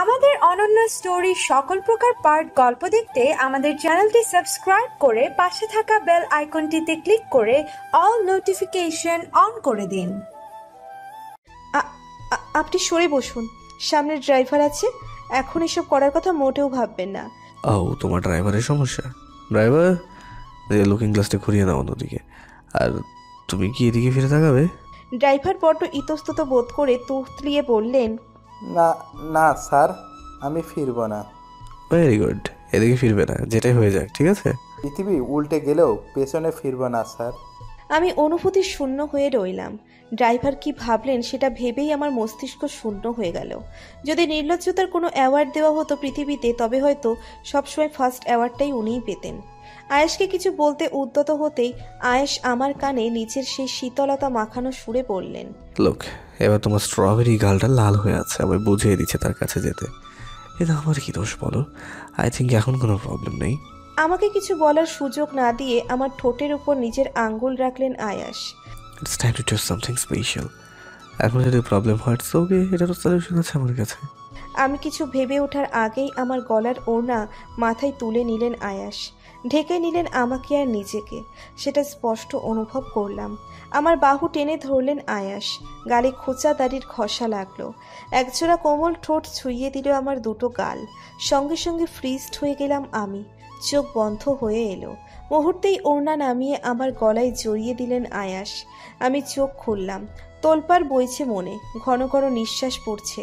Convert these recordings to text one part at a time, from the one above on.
আমাদের অনন্য স্টোরি সকল প্রকার পার্ট গল্প দেখতে আমাদের চ্যানেলটি সাবস্ক্রাইব করে পাশে থাকা বেল আইকনটিতে ক্লিক করে অল নোটিফিকেশন অন করে দিন। আপনি সরে বসুন, সামনের ড্রাইভার আছে, এখন এসব করার কথা মোটেও ভাববেন না। ও, তোমার ড্রাইভারের সমস্যা? ড্রাইভার, লুকিং গ্লাসটা ঘুরিয়ে নাও অন্যদিকে। আর তুমি কি এদিকে ফিরে তাকাবে? ড্রাইভার বড্ড ইতস্তত বোধ করে তুতলিয়ে বললেন, না না স্যার, আমি ফিরব না। ভেরি গুড, এদিকে ফিরবে না, যেটাই হয়ে যাক, ঠিক আছে? পৃথিবী উল্টে গেলেও পেছনে ফিরব না স্যার। আমি অনুভূতি শূন্য হয়ে রইলাম। ড্রাইভার কি ভাবলেন সেটা ভেবেই আমার মস্তিষ্ক শূন্য হয়ে গেল। যদি নির্লজ্জতার কোনো অ্যাওয়ার্ড দেওয়া হতো পৃথিবীতে, তবে হয়তো সবসময় ফার্স্ট অ্যাওয়ার্ডটাই উনিই পেতেন। আয়েশকে কিছু বলতে উদ্যত হতেই আয়েশ আমার কানে নিচের সেই শীতলতা মাখানো সুরে বললেন, লোক, এবার তোমার স্ট্রবেরি গালটা লাল হয়ে আছে, আমি বুঝিয়ে দিচ্ছে তার কাছে যেতে। এটা আমার কি দোষ বলো? আই থিঙ্ক এখন কোনো প্রবলেম নেই। আমাকে কিছু বলার সুযোগ না দিয়ে আমার ঠোঁটের উপর নিজের আঙ্গুল রাখলেন আয়াস। It's time to do something special. এখন যদি প্রবলেম হয় ইটস ওকে, এটারও সলিউশন আছে আমার কাছে। আমি কিছু ভেবে ওঠার আগেই আমার গলার ওড়না মাথায় তুলে নিলেন আয়াস, ঢেকে নিলেন আমাকে আর নিজেকে। সেটা স্পষ্ট অনুভব করলাম। আমার বাহু টেনে ধরলেন আয়াস, গালে খোঁচা দাড়ির ঘষা লাগলো। একজোড়া কোমল ঠোঁট ছুঁয়ে দিল আমার দুটো গাল। সঙ্গে সঙ্গে ফ্রিজড হয়ে গেলাম আমি, চোখ বন্ধ হয়ে এলো। মুহূর্তেই ওড়না নামিয়ে আমার গলায় জড়িয়ে দিলেন আয়াস। আমি চোখ খুললাম, তোলপাড় বইছে মনে, ঘন ঘন নিঃশ্বাস পড়ছে,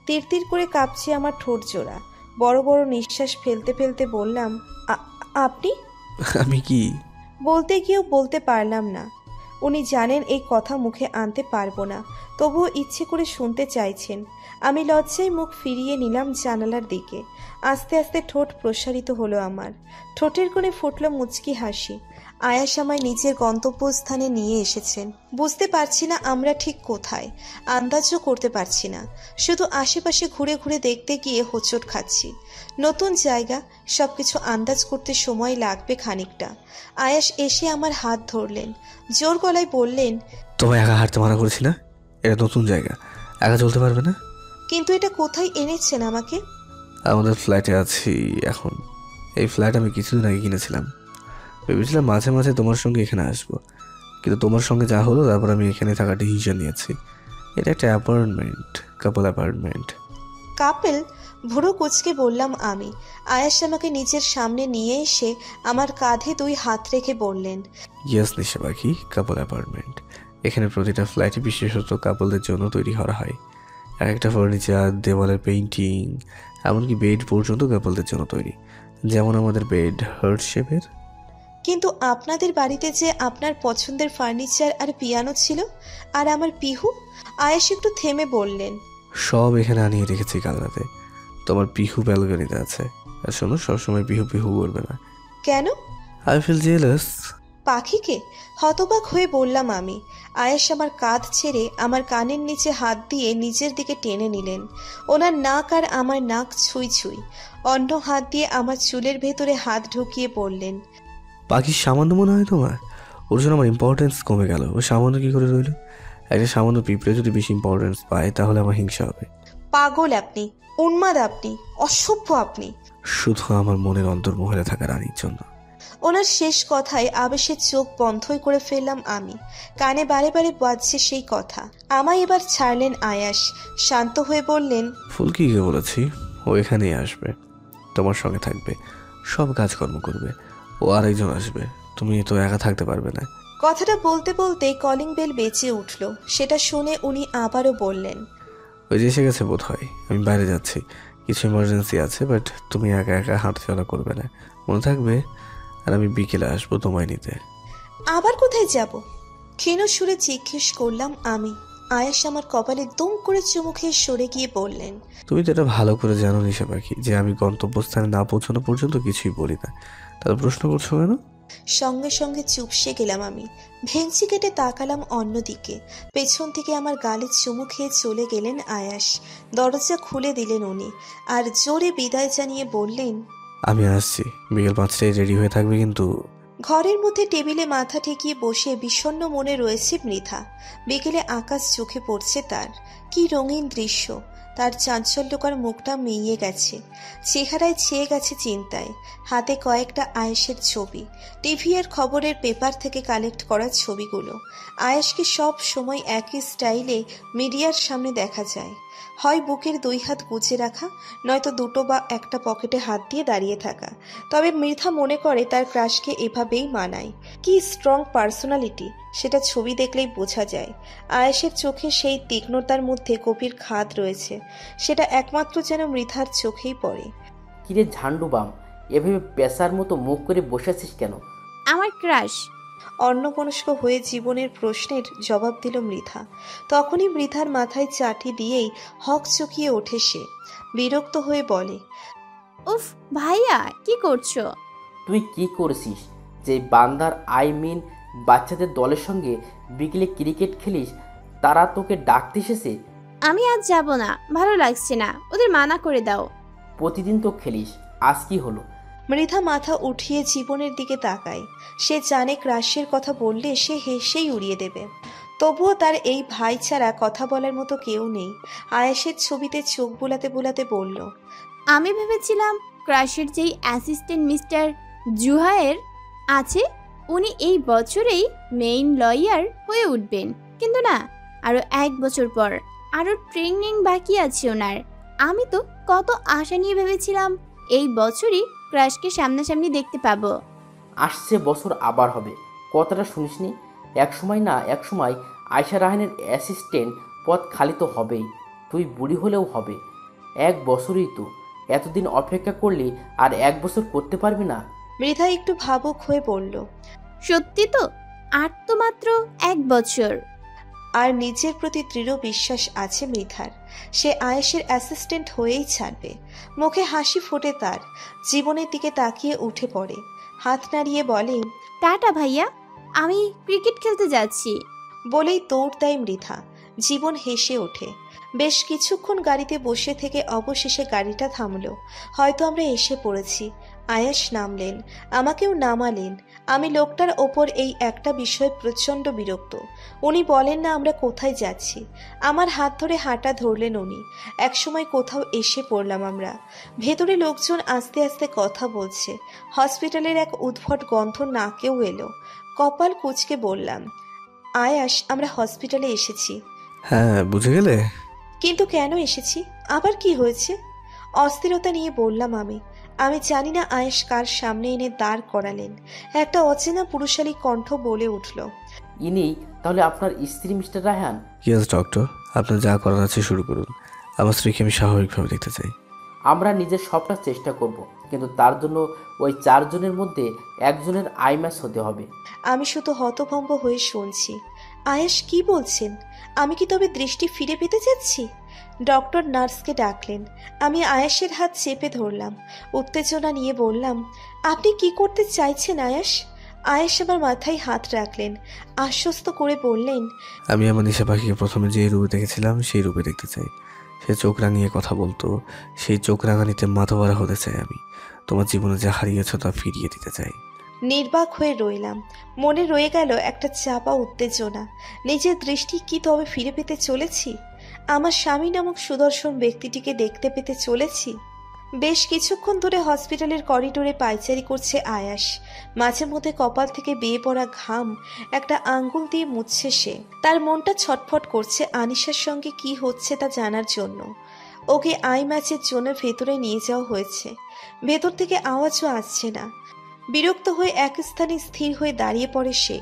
তীর তীর করে কাঁপছে আমার ঠোঁট জোড়া। বড় বড় নিঃশ্বাস ফেলতে ফেলতে বললাম, আপনি? আমি কি বলতে গিয়েও বলতে পারলাম না। উনি জানেন এই কথা মুখে আনতে পারবো না, তবুও ইচ্ছে করে শুনতে চাইছেন। আমি লজ্জায় মুখ ফিরিয়ে নিলাম জানালার দিকে। আস্তে আস্তে ঠোঁট প্রসারিত হলো আমার, ঠোঁটের কোণে ফুটল মুচকি হাসি। আয়াস আমায় নিজের গন্তব্যস্থানে নিয়ে এসেছেন। বুঝতে পারছি না আমরা ঠিক কোথায়, আন্দাজও করতে পারছি না। শুধু আশেপাশে ঘুরে ঘুরে দেখতে গিয়ে হোঁচট খাচ্ছি। নতুন জায়গা, সবকিছু আন্দাজ করতে সময় লাগবে খানিকটা। আয়াস এসে আমার হাত ধরলেন, জোর গলায় বললেন, তোমায় একা হাঁটতে মানা করেছি না? এটা নতুন জায়গা, একা চলতে পারবে না। কিন্তু এটা কোথায় এনেছেন আমাকে? আমাদের ফ্ল্যাটে আছি এখন। এই ফ্ল্যাট আমি কিছুদিন আগে কিনেছিলাম। ভেবেছিলাম মাঝে মাঝে তোমার সঙ্গে এখানে আসবো, কিন্তু তোমার সঙ্গে যা হলো তারপর আমি এখানে থাকার ডিসিশন নিয়েছি। এটা একটা অ্যাপার্টমেন্ট, কাপল অ্যাপার্টমেন্ট। কাপেল? ভুরু কুচকে বললাম আমি। আয়াস আমাকে নিজের সামনে নিয়ে এসে আমার কাঁধে দুই হাত রেখে বললেন, ইয়েস নিশা পাখি, কাপল অ্যাপার্টমেন্ট। এখানে প্রতিটা ফ্ল্যাটই বিশেষত কাপলদের জন্য তৈরি করা হয়। এক একটা ফার্নিচার, দেওয়ালের পেইন্টিং, এমনকি বেড পর্যন্ত কাপলদের জন্য তৈরি। যেমন আমাদের বেড হার্ট শেপের। কিন্তু আপনাদের বাড়িতে যে আপনার পছন্দের ফার্নিচার আর পিয়ানো ছিল, আর আমার পিহু? আয়েশ একটু থেমে বললেন, সব এখানে আনিয়ে রেখেছি কাল রাতে। তোমার পিহু ব্যালকনিতে আছে। আর শোনো, সবসময় পিহু পিহু করবে না। কেন? I feel jealous. পাখিকে? হতবাক হয়ে বললাম আমি। আয়েশ আমার কাঁধ ছেড়ে আমার কানের নিচে হাত দিয়ে নিজের দিকে টেনে নিলেন। ওনার নাক আর আমার নাক ছুঁই ছুঁই। অন্য হাত দিয়ে আমার চুলের ভেতরে হাত ঢুকিয়ে বললেন, পাখি সামান্য মনে হয় তোমার? ওর জন্য আমার ইম্পর্টেন্স কমে গেল। ও সামান্য কি করে রইল? একটা সামান্য পিঁপড়ে যদি বেশি ইম্পর্টেন্স পায় তাহলে আমার হিংসা হবে। পাগল আপনি, উন্মাদ আপনি, অসভ্য আপনি। শুধু আমার মনের অন্তর্মহলে থাকা রানীর জন্য। ওনার শেষ কথায় আবেশে চোখ বন্ধই করে ফেললাম আমি। কানে বারে বারে বাজছে সেই কথা। আমায় এবার ছাড়লেন আয়াস, শান্ত হয়ে বললেন, ফুলকিকে বলেছি ও এখানেই আসবে, তোমার সঙ্গে থাকবে, সব কাজকর্ম করবে। ও আরেকজন আসবে, তুমি তো একা থাকতে পারবে না। কথাটা বলতে বলতে কলিং বেল বেজে উঠল। সেটা শুনে উনি আবারও বললেন, ওই যে এসে গেছে বোধ হয়, আমি বাইরে যাচ্ছি, কিছু ইমার্জেন্সি আছে, বাট তুমি একা একা হাঁটাচলা করবে না, মনে থাকবে। আর আমি বিকেলে আসবো তোমায় নিতে। আবার কোথায় যাব? ক্ষীণ সুরে জিজ্ঞেস করলাম আমি। আয়াস আমার কপালে দুম করে চুমু খেয়ে সরে গিয়ে বললেন, তুমি তো এটা ভালো করে জানো নিশা পাখি যে আমি গন্তব্যস্থানে না পৌঁছানো পর্যন্ত কিছুই বলি না। তাহলে প্রশ্ন করছো কেন? সঙ্গে সঙ্গে চুপসে গেলাম আমি। ভেংচি কেটে তাকালাম অন্যদিকে। পেছন থেকে আমার গালে চুমু খেয়ে চলে গেলেন আয়াস। দরজা খুলে দিলেন উনি, আর জোরে বিদায় জানিয়ে বললেন, আমি আসছি, বিকেল 5টায় রেডি হয়ে থাকবে কিন্তু। ঘরের মধ্যে টেবিলে মাথা ঠেকিয়ে বসে বিষণ্ণ মনে রয়েছে মৃধা। বিকেলে আকাশ চোখে পড়ছে তার, কি রঙিন দৃশ্য। তার চাঞ্চল্যকর মুখটা মেইয়ে গেছে, চেহারায় ছেয়ে গেছে চিন্তায়। হাতে কয়েকটা আয়েশের ছবি, টিভি আর খবরের পেপার থেকে কালেক্ট করা ছবিগুলো। আয়েশকে সব সময় একই স্টাইলে মিডিয়ার সামনে দেখা যায়, হয় বুকের 2 হাত গুজে রাখা, নয়তো দুটো বা একটা পকেটে হাত দিয়ে দাঁড়িয়ে থাকা। তবে মৃধা মনে করে তার ক্রাশকে এভাবেই মানায়। কি স্ট্রং পার্সোনালিটি সেটা ছবি দেখলেই বোঝা যায়। আয়েশের চোখে সেই তীক্ষ্ণতার মধ্যে গভীর খাদ রয়েছে, সেটা একমাত্র যেন মৃধার চোখেই পড়ে। কিরে ঝান্ডু বাম, এভাবে পেশার মতো মুখ করে বসে আছিস কেন? আমার ক্রাশ। অন্যমনস্ক হয়ে জীবনের প্রশ্নের জবাব দিল মৃধা। তখনই মৃধার মাথায় চাটি দিয়েই হক চকিয়ে ওঠে সে, বিরক্ত হয়ে বলে, উফ ভাইয়া, কি করছো? তুই কি করছিস যে বান্দার বাচ্চাদের দলের সঙ্গে বিকেলে ক্রিকেট খেলিস, তারা তোকে ডাকতে এসেছে? আমি আজ যাব না, ভালো লাগছে না, ওদের মানা করে দাও। প্রতিদিন তো খেলিস, আজ কি হলো? মৃধা মাথা উঠিয়ে জীবনের দিকে তাকায়। সে জানে ক্রাশের কথা বললে সে হেসেই উড়িয়ে দেবে, তবুও তার এই ভাই ছাড়া কথা বলার মতো কেউ নেই। আয়েশের ছবিতে চোখ বুলাতে বুলাতে বলল, আমি ভেবেছিলাম ক্রাশের যেই অ্যাসিস্ট্যান্ট মিস্টার জুহায়ের আছে উনি এই বছরেই মেইন লয়ার হয়ে উঠবেন, কিন্তু না, আরো 1 বছর পর, আরো ট্রেনিং বাকি আছে ওনার। আমি তো কত আশা নিয়ে ভেবেছিলাম এই বছরই ক্রাশকে সামনাসামনি দেখতে পাবো। আসছে বছর আবার হবে, কথাটা শুনিসনি? একসময় আয়শা রাহানের অ্যাসিস্ট্যান্ট পদ খালি তো হবেই, তুই বুড়ি হলেও হবে। 1 বছরই তো, এতদিন অপেক্ষা করলি আর 1 বছর করতে পারবি না? মৃধা একটু ভাবুক হয়ে বলল, সত্যি তো? আর তো মাত্র 1 বছর। আর নিজের প্রতি দৃঢ় বিশ্বাস আছে মৃধার। সে আয়েশের অ্যাসিস্ট্যান্ট হয়েই ছাড়বে। মুখে হাসি ফোটে তার, জীবনের দিকে তাকিয়ে উঠে পড়ে, হাত নাড়িয়ে বলে, টাটা ভাইয়া, আমি ক্রিকেট খেলতে যাচ্ছি। বলেই দৌড় দেয় মৃধা। জীবন হেসে ওঠে। বেশ কিছুক্ষণ গাড়িতে বসে থেকে অবশেষে গাড়িটা থামলো। হয়তো আমরা এসে পড়েছি। আয়াস নামলেন, আমাকেও নামালেন। আমি লোকটার ওপর এই একটা বিষয়ে প্রচণ্ড বিরক্ত। উনি বলেন না আমরা কোথায় যাচ্ছি, আমার হাত ধরে হাঁটা ধরলেন উনি। একসময় কোথাও এসে পড়লাম আমরা। ভেতরে লোকজন আস্তে আস্তে কথা বলছে। হসপিটালের এক উদ্ভট গন্ধ নাকেও এলো। কপাল কুঁচকে বললাম, আয়াস, আমরা হসপিটালে এসেছি। হ্যাঁ, বুঝে গেলে? কিন্তু কেন এসেছি, আবার কি হয়েছে? অস্থিরতা নিয়ে বললাম আমি জানি না আয়েশ কার সামনে এনে দাঁড় করালেন। একটা অচেনা পুরুষালী কণ্ঠ বলে উঠল, ইনি তাহলে আপনার স্ত্রী মিস্টার রায়হান? ইয়েস ডক্টর, আপনার যা করার আছে শুরু করুন। আমার স্ত্রীকে আমি স্বাভাবিকভাবে দেখতে চাই। আমরা নিজের সবটা চেষ্টা করব, কিন্তু তার জন্য ওই 4 জনের মধ্যে একজনের আই ম্যাচ হতে হবে। আমি শুধু হতভম্ব হয়ে শুনছি। আয়েশ কি বলছেন? আমি কি তবে দৃষ্টি ফিরে পেতে যাচ্ছি? ডক্টর নার্সকে ডাকলেন। আমি আয়েশের হাত চেপে ধরলাম। উত্তেজনা নিয়ে বললাম, আপনি কি করতে চাইছেন আয়েশ? আয়েশ আমার মাথায় হাত রাখলেন, আশ্বস্ত করে বললেন, আমি আমার নিশা পাখিকে প্রথমে যে রূপে দেখেছিলাম সেই রূপে দেখতে চাই। সে চোখ রাঙিয়ে কথা বলতো, সেই চোখ রাঙানিতে মাথা হতে চাই আমি। তোমার জীবনে যা হারিয়েছ তা ফিরিয়ে দিতে চাই। নির্বাক হয়ে রইলাম। মনে রয়ে গেল একটা চাপা উত্তেজনা। নিজের দৃষ্টি কি তবে ফিরে পেতে চলেছি? আমার স্বামী নামক সুদর্শন ব্যক্তিটিকে দেখতে পেতে চলেছি? বেশ কিছুক্ষণ ধরে হসপিটালের করিডোরে পায়চারি করছে আয়াস। মাঝে মধ্যে কপাল থেকে বেয়ে পড়া ঘাম একটা আঙ্গুল দিয়ে মুছছে সে। তার মনটা ছটফট করছে আনিশার সঙ্গে কি হচ্ছে তা জানার জন্য। ওকে আই ম্যাচের জন্য ভেতরে নিয়ে যাওয়া হয়েছে। ভেতর থেকে আওয়াজও আসছে না। বিরক্ত হয়ে এক স্থানে স্থির হয়ে দাঁড়িয়ে পড়ে সে।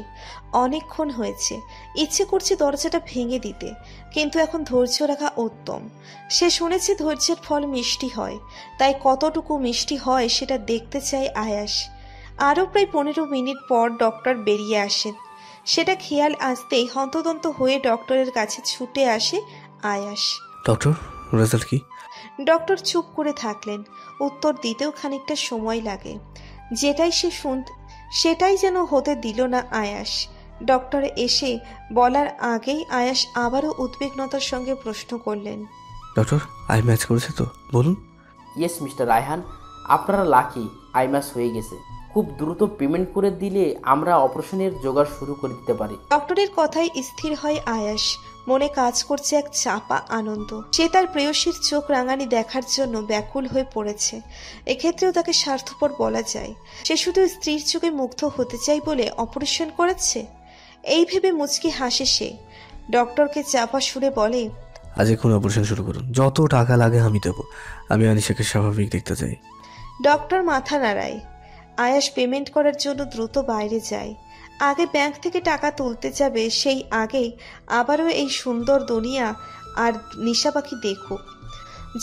অনেকক্ষণ হয়েছে, ইচ্ছে করছে দরজাটা ভেঙে দিতে, কিন্তু এখন ধৈর্য রাখা উত্তম। সে শুনেছে ধৈর্যের ফল মিষ্টি হয়, তাই কতটুকু মিষ্টি হয় সেটা দেখতে চায় আয়াস। আরও প্রায় 15 মিনিট পর ডক্টর বেরিয়ে আসেন। সেটা খেয়াল আসতেই হন্তদন্ত হয়ে ডক্টরের কাছে ছুটে আসে আয়াস। ডক্টর, রেজাল্ট কি? ডক্টর চুপ করে থাকলেন। উত্তর দিতেও খানিকটা সময় লাগে। যেটাই সে সেটাই যেন হতে দিল না আয়াস। ডক্টর এসে বলার আগেই আয়াস আবারও উদ্বিগ্নতার সঙ্গে প্রশ্ন করলেন, ডক্টর, আই ম্যাচ করেছে তো, বলুন। ইয়েস মিস্টার রায়হান, আপনারা লাকি, আই ম্যাচ হয়ে গেছে। খুব দ্রুত পেমেন্ট করে দিলে আমরা অপারেশনের জোগাড় শুরু করে দিতে পারি। ডক্টরের কথায় স্থির হয় আয়াস। মনে কাজ করছে এক চাপা আনন্দ। সে তার প্রেয়সীর চোখ রাঙানি দেখার জন্য ব্যাকুল হয়ে পড়েছে। এক্ষেত্রেও তাকে স্বার্থপর বলা যায়। সে শুধু স্ত্রীর চোখে মুগ্ধ হতে চাই বলে অপারেশন করেছে। এই ভেবে মুচকি হাসে সে। ডক্টরকে চাপা সুরে বলে, আজ এখন অপারেশন শুরু করুন, যত টাকা লাগে আমি দেবো। আমি আনিশাকে স্বাভাবিক দেখতে চাই। ডক্টর মাথা নাড়ায়। আয়াস পেমেন্ট করার জন্য দ্রুত বাইরে যায়। আগে ব্যাংক থেকে টাকা তুলতে যাবে, সেই আগেই আবারও এই সুন্দর দুনিয়া আর নিশা পাখি দেখুক।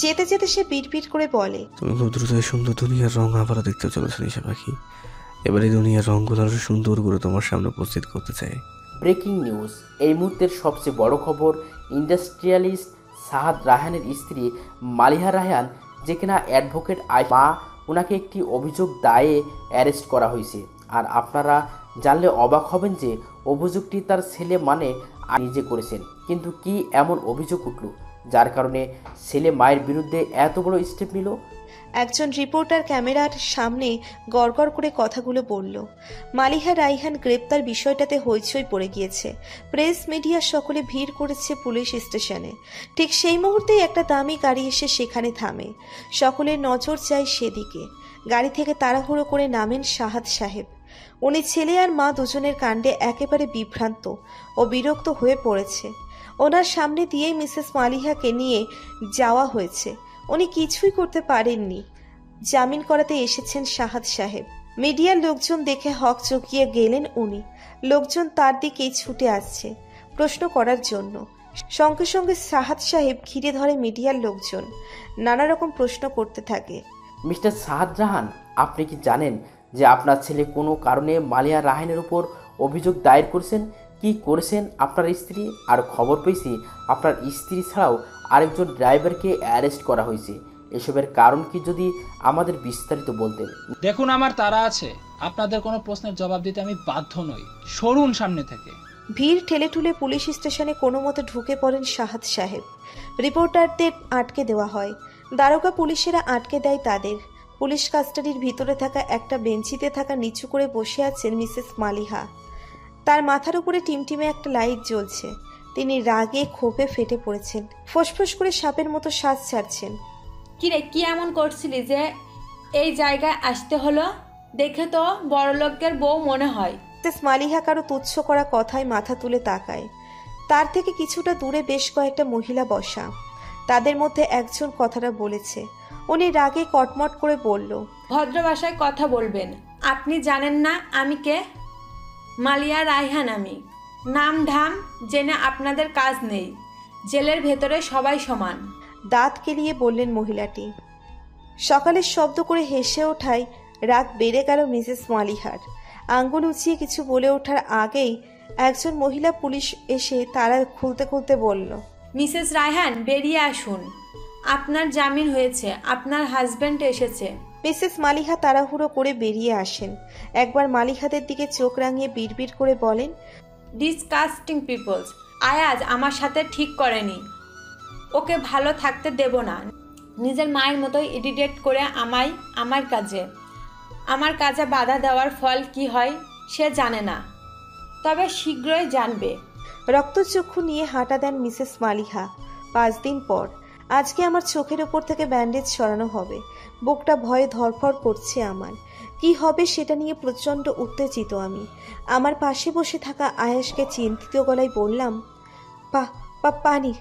যেতে যেতে সে বিড়বিড় করে বলে, তুমি খুব দ্রুত এই সুন্দর দুনিয়ার রং আবারও দেখতে চলেছো নিশা পাখি। এবার এই দুনিয়ার রঙগুলো আরো সুন্দর করে তোমার সামনে উপস্থিত করতে চাই। ব্রেকিং নিউজ, এই মুহূর্তের সবচেয়ে বড় খবর, ইন্ডাস্ট্রিয়ালিস্ট সাহাদ রায়হানের স্ত্রী মালিহা রায়হান, যে কিনা অ্যাডভোকেট মা, ওনাকে একটি অভিযোগ দায়ে অ্যারেস্ট করা হয়েছে। আর আপনারা জানলে অবাক হবেন যে অভিযোগটি তার ছেলে মানে নিজে করেছেন। কিন্তু কি এমন অভিযোগ উঠল যার কারণে ছেলে মায়ের বিরুদ্ধে এত বড় স্টেপ নিল? একজন রিপোর্টার ক্যামেরার সামনে গড়গড় করে কথাগুলো বলল। মালিহা রায়হান গ্রেপ্তার বিষয়টাতে হইচই পড়ে গিয়েছে। প্রেস মিডিয়া সকলে ভিড় করেছে পুলিশ স্টেশনে। ঠিক সেই মুহূর্তেই একটা দামি গাড়ি এসে সেখানে থামে। সকলের নজর যায় সেদিকে। গাড়ি থেকে তাড়াহুড়ো করে নামেন সাহাদ সাহেব। উনি ছেলে আর মা দুজনের কাণ্ডে একেবারে বিভ্রান্ত ও বিরক্ত হয়ে পড়েছে। ওনার সামনে দিয়েই মিসেস মালিহাকে নিয়ে যাওয়া হয়েছে। উনি কিছুই করতে পারেননি। জামিন করাতে এসেছেন সাহাদ সাহেব। মিডিয়ার লোকজন দেখে হক চকিয়ে গেলেন উনি। লোকজন তার দিকেই ছুটে আসছে প্রশ্ন করার জন্য। সঙ্গে সঙ্গে সাহাদ সাহেব ঘিরে ধরে মিডিয়ার লোকজন। নানা রকম প্রশ্ন করতে থাকে। মিস্টার সাহাদ রায়হান, আপনি কি জানেন যে আপনার ছেলে কোনো কারণে মালিহা রায়হানের উপর অভিযোগ দায়ের করেছেন? কি করেছেন আপনার স্ত্রী? আর খবর পেয়েছি আপনার স্ত্রী ছাড়াও আরেকজন ড্রাইভারকে অ্যারেস্ট করা হয়েছে। এসবের কারণ কি যদি আমাদের বিস্তারিত বলতেন। দেখুন, আমার তাড়া আছে, আপনাদের কোনো প্রশ্নের জবাব দিতে আমি বাধ্য নই। সরুন সামনে থেকে। ভিড় ঠেলে ঠুলে পুলিশ স্টেশনে কোনো মতে ঢুকে পড়েন সাহাদ সাহেব। রিপোর্টারদের আটকে দেওয়া হয়। দারোগা পুলিশেরা আটকে দেয় তাদের। পুলিশ কাস্টাডির ভিতরে থাকা একটা বেঞ্চিতে থাকা নিচু করে বসে আছেন মিসেস মালিহা। তার মাথার উপরে টিমটিমে একটা লাইট জ্বলছে। তিনি রাগে ক্ষোভে ফেটে পড়েছেন। ফোঁসফোঁস করে সাপের মতো শ্বাস ছাড়ছেন। কিরে, কি এমন করছিলি যে এই জায়গায় আসতে হলো? দেখে তো বড়লোকের বউ মনে হয়। মিসেস মালিহা কারো তুচ্ছ করা কথায় মাথা তুলে তাকায়। তার থেকে কিছুটা দূরে বেশ কয়েকটা মহিলা বসা। তাদের মধ্যে একজন কথাটা বলেছে। উনি রাগে কটমট করে বলল, ভদ্র ভাষায় কথা বলবেন। আপনি জানেন না আমি কে? মালিয়া রায়হান আমি। নাম ধাম জেনে আপনাদের কাজ নেই। জেলের ভেতরে সবাই সমান। দাঁত কেলিয়ে বললেন মহিলাটি। সকালের শব্দ করে হেসে ওঠায় রাগ বেড়ে গেল মিসেস মালিহার। আঙ্গুল উঁচিয়ে কিছু বলে ওঠার আগেই একজন মহিলা পুলিশ এসে তারা খুলতে খুলতে বলল, মিসেস রায়হান, বেরিয়ে আসুন। আপনার জামিন হয়েছে। আপনার হাজব্যান্ড এসেছে। মিসেস মালিহা তাড়াহুড়ো করে বেরিয়ে আসেন। একবার মালিহাদের দিকে চোখ রাঙিয়ে বিড়বিড় করে বলেন, ডিসকাস্টিং পিপলস। আয়াজ আমার সাথে ঠিক করেনি। ওকে ভালো থাকতে দেব না। নিজের মায়ের মতোই ইডিটেট করে আমার কাজে বাধা দেওয়ার ফল কি হয় সে জানে না, তবে শীঘ্রই জানবে। রক্তচক্ষু নিয়ে হাঁটা দেন মিসেস মালিহা। 5 দিন পর আজকে আমার চোখের ওপর থেকে ব্যান্ডেজ সরানো হবে। বুকটা ভয়ে ধরফর করছে আমার। কি হবে সেটা নিয়ে প্রচণ্ড উত্তেজিত আমি। আমার পাশে বসে থাকা আয়াসকে চিন্তিত গলায় বললাম, পানি,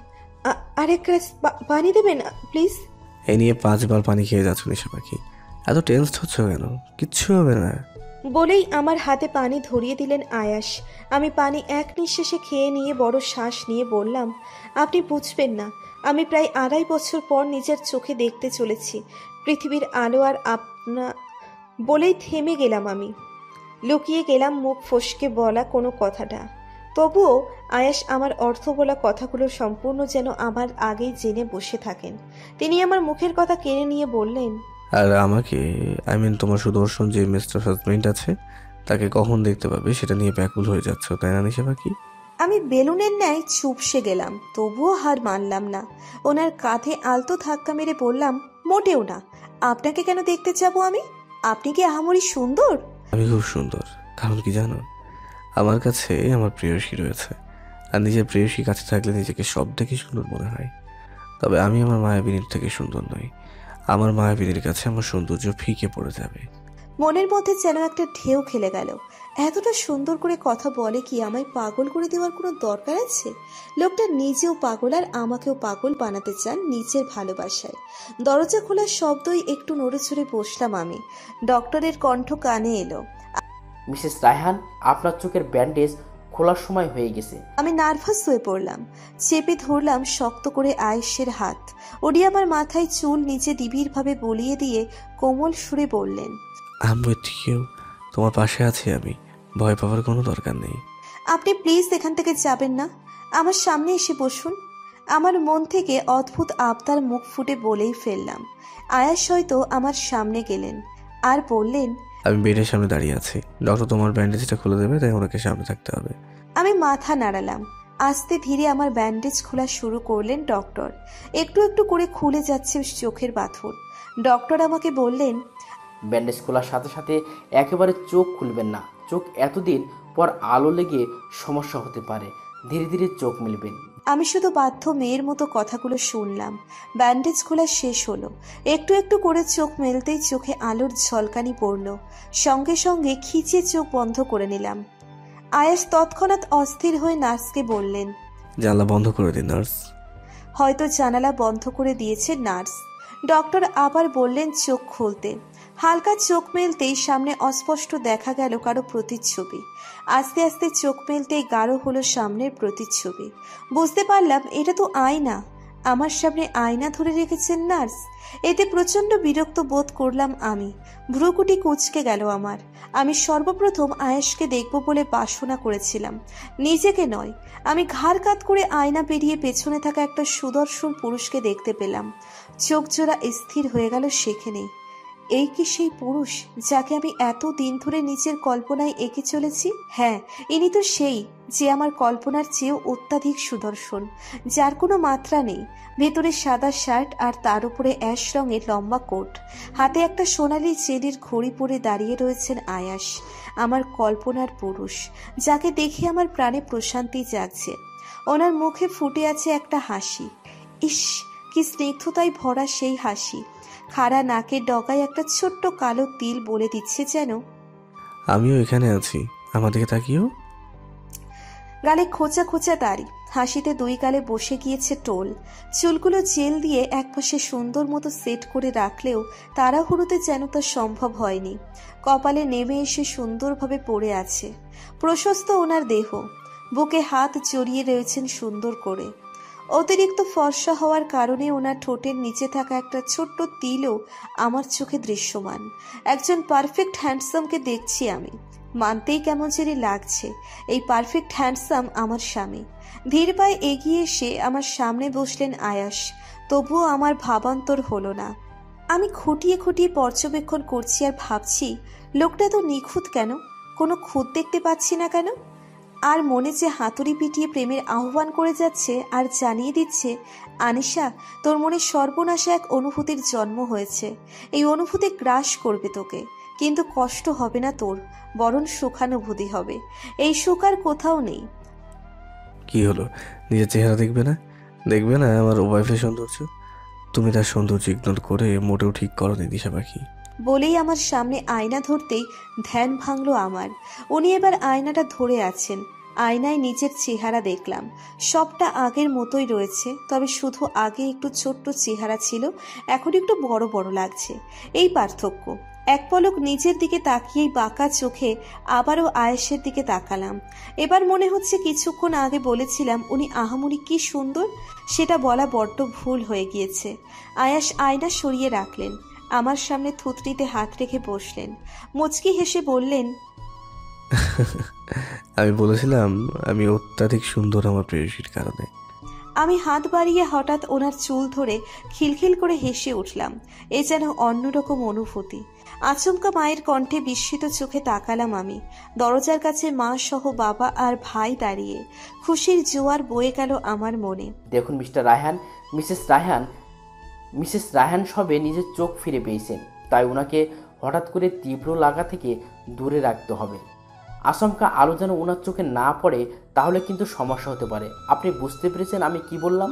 আরেক গ্লাস পানি দেবেন প্লিজ। এই নিয়ে 5 বার পানি খেয়ে যাচ্ছ নিশা পাখি। এত টেনসড হচ্ছ কেন? কিচ্ছু হবে না। বলেই আমার হাতে পানি ধরিয়ে দিলেন আয়াস। আমি পানি এক নিঃশ্বাসে খেয়ে নিয়ে বড় শ্বাস নিয়ে বললাম, আপনি বুঝবেন না, আমি প্রায় 2.5 বছর পর নিজের চোখে দেখতে চলেছি পৃথিবীর আলো আর আপনা। বলেই থেমে গেলাম আমি। লুকিয়ে গেলাম মুখ ফসকে বলা কোনো কথাটা। তবুও আয়াস আমার অর্থ বলা কথাগুলো সম্পূর্ণ যেন আমার আগেই জেনে বসে থাকেন। তিনি আমার মুখের কথা কেড়ে নিয়ে বললেন, আর আমাকে, তোমার সুদর্শন যে মিস্টার হাজবেন্ড আছে তাকে কখন দেখতে পাবে সেটা নিয়ে ব্যাকুল হয়ে যাচ্ছ, তাই না নিশা পাখি? আমি বেলুনের ন্যায় চুপসে গেলাম। তবুও হার মানলাম না। ওনার কাঁধে আলতো ধাক্কা মেরে বললাম, মোটেও না। আপনাকে কেন দেখতে যাবো আমি? আপনি কি আহামরি সুন্দর? আমি খুব সুন্দর, কারণ কি জানো, আমার কাছে আমার প্রেয়সী রয়েছে। আর নিজের প্রেয়সী কাছে থাকলে নিজেকে সব থেকে সুন্দর মনে হয়। তবে আমি আমার মায়াবিনীর থেকে সুন্দর নই। আমার মায়াবিনীর কাছে আমার সৌন্দর্য ফিকে পড়ে যাবে। মনের মধ্যে যেন একটা ঢেউ খেলে গেল। এতটা সুন্দর করে কথা বলে কি আমায় পাগল করে দেওয়ার কোনো দরকার আছে? লোকটা নিজেও পাগল আর আমাকেও পাগল বানাতে চান নিজের ভালোবাসায়। দরজা খোলার শব্দই একটু নড়ে চড়ে বসলাম আমি। ডক্টরের কণ্ঠ কানে এলো। মিসেস রায়হান, আপনার চোখের ব্যান্ডেজ খোলার সময় হয়ে গেছে। আমি নার্ভাস হয়ে পড়লাম। চেপে ধরলাম শক্ত করে আয়েশের হাত। উনি আমার মাথায় চুল নিচে নিবিড়ভাবে বলিয়ে দিয়ে কোমল সুরে বললেন, আমি কেউ তোমার পাশে আছি, আমি ভয় পাওয়ার কোনো দরকার নেই। আপনি প্লিজ এখান থেকে যাবেন না, আমার সামনে এসে বসুন। আমার মন থেকে অদ্ভুত আবদার মুখ ফুটে বলেই ফেললাম। আয়াস হয়তো আমার সামনে গেলেন আর বললেন, আমি বেডের সামনে দাঁড়িয়ে আছি, ডক্টর তোমার ব্যান্ডেজটা খুলে দেবে, তাই ওনাকে সামনে থাকতে হবে। আমি মাথা নাড়ালাম। আস্তে ধীরে আমার ব্যান্ডেজ খোলা শুরু করলেন ডক্টর। একটু একটু করে খুলে যাচ্ছে চোখের পাথর। ডক্টর আমাকে বললেন, ব্যান্ডেজ খোলার সাথে সাথে একেবারে চোখ খুলবেন না। চোখ এতদিন পর আলো লেগে সমস্যা হতে পারে, ধীরে ধীরে চোখ মিলবেন। আমি শুধু বাধ্য মেয়ের মতো কথাগুলো শুনলাম। ব্যান্ডেজ খোলা শেষ হলো। একটু একটু করে চোখ মেলতেই চোখে আলোর ঝলকানি পড়ল। সঙ্গে সঙ্গে খিচে চোখ বন্ধ করে নিলাম। আয়াস তৎক্ষণাৎ অস্থির হয়ে নার্সকে বললেন, জানলা বন্ধ করে দিন নার্স। হয়তো জানালা বন্ধ করে দিয়েছে নার্স। ডক্টর আবার বললেন চোখ খুলতে। হালকা চোখ মেলতেই সামনে অস্পষ্ট দেখা গেল কারো প্রতিচ্ছবি। আস্তে আস্তে চোখ মেলতেই গাঢ় হলো সামনের প্রতিচ্ছবি। বুঝতে পারলাম এটা তো আয়না। আমার সামনে আয়না ধরে রেখেছেন নার্স। এতে প্রচন্ড বিরক্ত বোধ করলাম আমি। ভ্রুকুটি কুঁচকে গেল আমার। আমি সর্বপ্রথম আয়েশকে দেখব বলে বাসনা করেছিলাম, নিজেকে নয়। আমি ঘাড় কাত করে আয়না পেরিয়ে পেছনে থাকা একটা সুদর্শন পুরুষকে দেখতে পেলাম। চোখ জোড়া স্থির হয়ে গেল সেখানেই। এই কি সেই পুরুষ যাকে আমি এত দিন ধরে নিজের কল্পনায় এঁকে চলেছি? হ্যাঁ, ইনি তো সেই যে আমার কল্পনার চেয়েও অত্যাধিক সুদর্শন, যার কোনো মাত্রা নেই। ভেতরে সাদা শার্ট আর তার উপরে অ্যাশ রঙের লম্বা কোট। হাতে একটা সোনালি চেনের ঘড়ি পরে দাঁড়িয়ে রয়েছেন আয়াস, আমার কল্পনার পুরুষ, যাকে দেখে আমার প্রাণে প্রশান্তি জাগছে। ওনার মুখে ফুটে আছে একটা হাসি। ইস, কি স্নিগ্ধতায় ভরা সেই হাসি। খাড়া নাকের ডগায় একটা ছোট্ট কালো তিল বলে দিচ্ছে যেন, আমিও এখানে আছি, আমার দিকে তাকিও। গালে খোঁচা খোঁচা দাড়ি, হাসিতে দুই গালে বসে গিয়েছে টোল। চুলগুলো জেল দিয়ে একপাশে সুন্দর মতো সেট করে রাখলেও তাড়াহুড়োতে যেন তা সম্ভব হয়নি। কপালে নেমে এসে সুন্দরভাবে পড়ে আছে। প্রশস্ত ওনার দেহ, বুকে হাত জড়িয়ে রয়েছেন সুন্দর করে। অতিরিক্ত ফর্সা হওয়ার কারণে ওনার ঠোঁটের নিচে থাকা একটা ছোট্ট তিলও আমার চোখে দৃশ্যমান। একজন পারফেক্ট হ্যান্ডসামকে দেখছি আমি। মানতেই কেমন জানি লাগছে, এই পারফেক্ট হ্যান্ডসাম আমার স্বামী। ধীর পায়ে এগিয়ে এসে আমার সামনে বসলেন আয়াস। তবুও আমার ভাবান্তর হলো না। আমি খুঁটিয়ে খুঁটিয়ে পর্যবেক্ষণ করছি আর ভাবছি, লোকটা তো নিখুঁত কেন? কোনো খুঁত দেখতে পাচ্ছি না কেন? আর মনে যে হাতুড়ি পিটিয়ে প্রেমের আহ্বান করে যাচ্ছে আর জানিয়ে দিচ্ছে, আনিশা, তোর মনে সর্বনাশা এক অনুভূতির জন্ম হয়েছে। এই অনুভূতি গ্রাস করবে তোকে, কিন্তু কষ্ট হবে না তোর, বরং সুখানুভূতি হবে। এই সুখ আর কোথাও নেই। কি হলো, নিজের চেহারা দেখবে না? দেখবে না আমার ওয়াইফের সৌন্দর্য? তুমি তার সৌন্দর্য ইগনোর করে মোটেও ঠিক করনি দিশা পাখি। বলেই আমার সামনে আয়না ধরতেই ধ্যান ভাঙলো আমার। উনি এবার আয়নাটা ধরে আছেন। আয়নায় নিজের চেহারা দেখলাম, সবটা আগের মতোই রয়েছে, তবে শুধু আগে একটু ছোট্ট চেহারা ছিল, এখন একটু বড় বড় লাগছে, এই পার্থক্য। এক পলক নিজের দিকে তাকিয়েই বাঁকা চোখে আবারও আয়েশের দিকে তাকালাম। এবার মনে হচ্ছে কিছুক্ষণ আগে বলেছিলাম উনি আহামরি কি সুন্দর, সেটা বলা বড্ড ভুল হয়ে গিয়েছে। আয়াস আয়না সরিয়ে রাখলেন, আমার সামনে থুতনিতে হাত রেখে বসলেন। মুচকি হেসে বললেন, আমি বলেছিলাম আমি অত্যাধিক সুন্দর আমার প্রেয়সীর কারণে। আমি হাত বাড়িয়ে হঠাৎ ওনার চুল ধরে খিলখিল করে হেসে উঠলাম। এ যেন অন্যরকম অনুভূতি। আচমকা মায়ের কণ্ঠে বিস্মিত চোখে তাকালাম আমি। দরজার কাছে মা সহ বাবা আর ভাই দাঁড়িয়ে। খুশির জোয়ার বয়ে গেল আমার মনে। দেখুন মিস্টার রায়হান, মিসেস রায়হান সবে নিজের চোখ ফিরে পেয়েছেন, তাই ওনাকে হঠাৎ করে তীব্র লাগা থেকে দূরে রাখতে হবে। আচমকা আলো যেন ওনার চোখে না পড়ে, তাহলে কিন্তু সমস্যা হতে পারে। আপনি বুঝতে পেরেছেন আমি কি বললাম?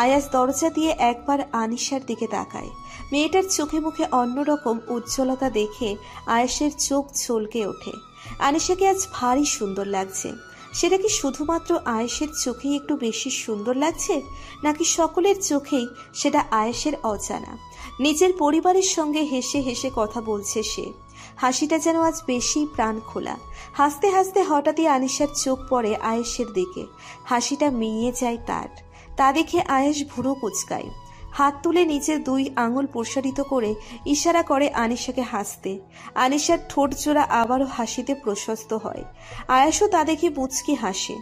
আয়াস দরজা দিয়ে একবার আনিশার দিকে তাকায়। মেয়েটার চোখে মুখে অন্যরকম উজ্জ্বলতা দেখে আয়েশের চোখ চলকে ওঠে। আনিশাকে আজ ভারী সুন্দর লাগছে। সেটা কি শুধুমাত্র আয়েশের চোখেই একটু বেশি সুন্দর লাগছে, নাকি সকলের চোখেই সেটা আয়েশের অজানা? নিজের পরিবারের সঙ্গে হেসে হেসে কথা বলছে সে। হাসিটা যেন আজ বেশি প্রাণ খোলা। হাসতে হাসতে হঠাৎই আনিশার চোখ পড়ে আয়েশের দিকে। হাসিটা মিইয়ে যায় তার। তা দেখে আয়েশ ভুরু কুচকায়। হাত তুলে নিচের 2 আঙুল প্রসারিত করে ইশারা করে আনিশাকে হাসতে। আনিশার ঠোঁট জোড়া আবারও হাসিতে প্রশস্ত হয়। আয়েশও তা দেখে মুচকি হাসে।